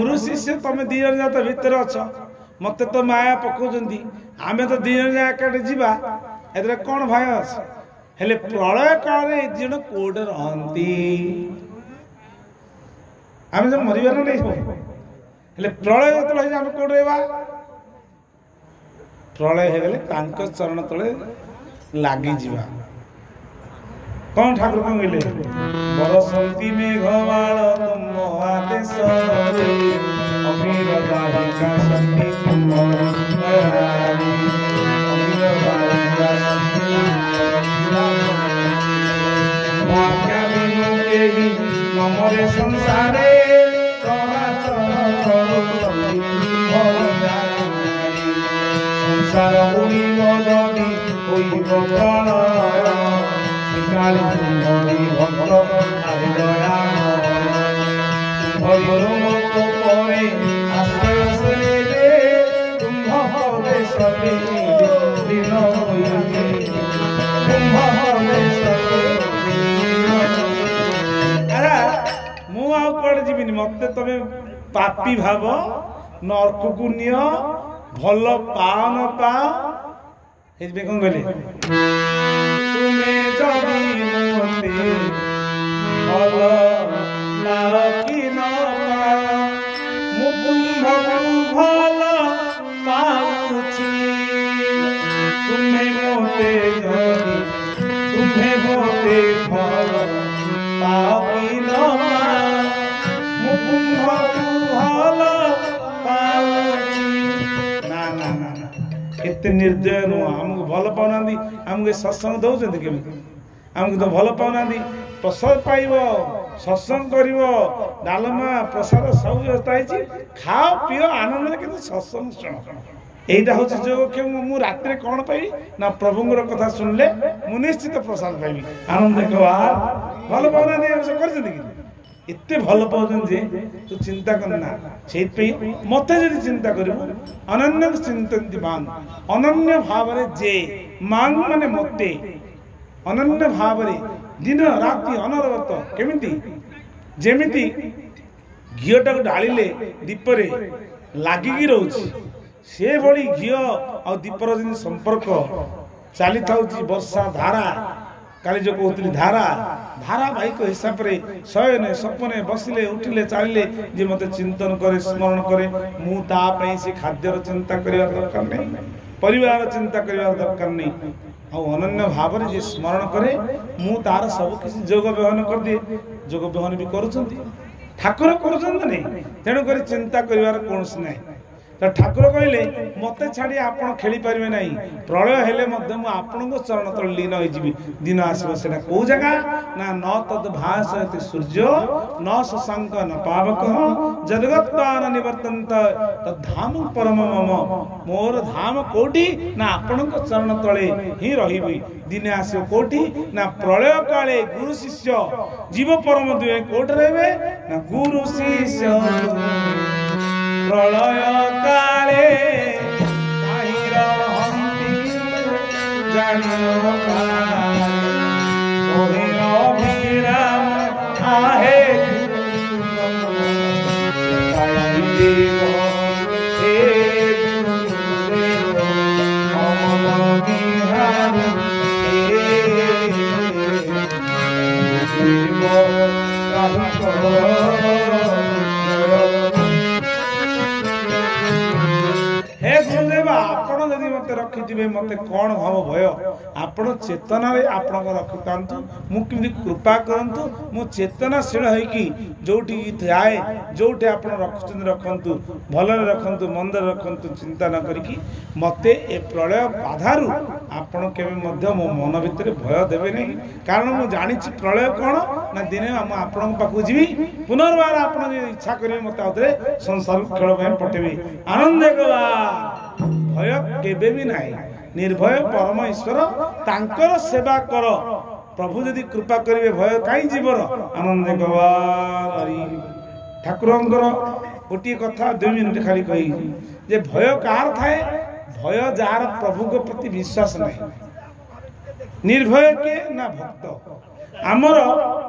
गुरु शिष्य तुम दी जन तो भितर अच्छ मत तो माया पकाउछन्ती आमे तो दी जन एकाटे जीवा एतरे कोन भय अछि हेले प्रलय काल रे जण कोड रहंती आमे जे मरिबार नै हेले प्रलय तले आमे कोड रेबा प्रलय हे गेले तांक चरण तले लागी जीवा कौन ठाकुर कौन गले बरसंती मेघवाल तुम आदेश रे अमीर बालिका संती तुम रानी अमीर बालिका संती वाक्य बिनु केही नमरे संसारे चराचर चरु संसार उड़िब जदि होइब प्रलय काली तुम्हारी भक्त हरि दया भैरव को परे आश्रय से रे तुम भवे सभी दिन होइए तुम भवे सभी अरे मु आ कोड जीविनी मते तमे पापी भाव नरक को नियो भल पाओ न पाओ हेज बेकन गले तुम्हें जदि मोते भल पाओ कि न पाओ मु तुम्हें भल पाउछि तुम्हें मोते जदि तुम्हें मोते भल पाओ कि न पाओ मु तुम्हें भल पाउछि ना ना ना एते निर्दय नु हमको भल पाउना हमको सत्संग दौरान केमी हमको तो भल पाउना प्रसाद पाइब सत्संग कर डालमा प्रसाद सब व्यवस्था है खाओ पिओ आनंद कि सत्संग शुण यहीटा हूँ जो मु रात कौन पाई ना प्रभुंर कथा शुणिले मु निश्चित प्रसाद पाइबी आनंद भल पाउना एते भल पाउछन जे तू चिंता करना से मते जदि चिंता करिबो अनन्य चिंतन्ति मान अनन्य भाव रे जे मांग माने मते अनन्य भाव रे दिन राति अनरवत केमिति जेमिति घियोटा ढालिले दीप रे लागिकी रहउछि से भली घियो आ दीपर जन संपर्क चली थाउछि वर्षा धारा काली जो कहते धारा धारावाहिक हिसाब से शयने सपने बसिले उठिले चलिले जे मते चिंतन करे स्मरण करे मु तापई से खाद्यर चिंता करिया दरकार नहीं परिवार चिंता करिया दरकार नहीं आ अनन्य भाव रे जे स्मरण करे मु तार सब किसी जोग व्यवहार कर दिए जोग व्यवहार भी करूछंती ठाकुर करूछंती नहीं तेणु करी चिंता करिवार कोनस नहीं तो ठाकुर कहले मते छाड़ी आपण खेली पारिबे नाही प्रलय हेले मध्य मु आपनको चरण तल लीन होई जीवी दिन आसबो सेना को जगह ना न तद भासते सूर्य न शशांक न पावक जगत्तान निवर्तन्त तद्धाम परम मम मोर धाम कोठी ना आपनको चरण तले ही रहिबी दिन आसो कोठी ना प्रलय काले गुरु शिष्य जीव परम दुए कोठ रहबे ना गुरु शिष्य प्रलय काले नाही रहंती जानियो काले ओहिरो विराम आहे देव हे गुरुदेव अमल विहार हे गुरुदेव आपण यदि मत रखिथिबे मते कोन भाव भय आपण चेतना रे आपण रखि तांतु मु किमि कृपा करंतु मु चेतनाशील है कि जोठी थाए जोठी आपण रखछन रखंतु भल रखंतु मंद रखंतु चिंता न करिकि मते ए प्रलय बाधारु आपण केबे मध्य मो मन भितर भय देबे नै कारण मु जानि छि प्रलय कोन ना दिने हम आपण पाखु जीवी पुनर्बार आपण इच्छा करिवे मते आउतरे संसार खेल में पटेबे आनंद गवा भय केबे भी नाही निर्भय परम ईश्वर तांकर सेवा कर प्रभु यदि कृपा करिवे भय काई जीवन आनंद गवारी ठाकुरंकर गोटे कथा 2 मिनिट खाली कही जे भय कार थाए भय जार प्रभु को प्रति विश्वास नहीं निर्भय के ना भक्त आमर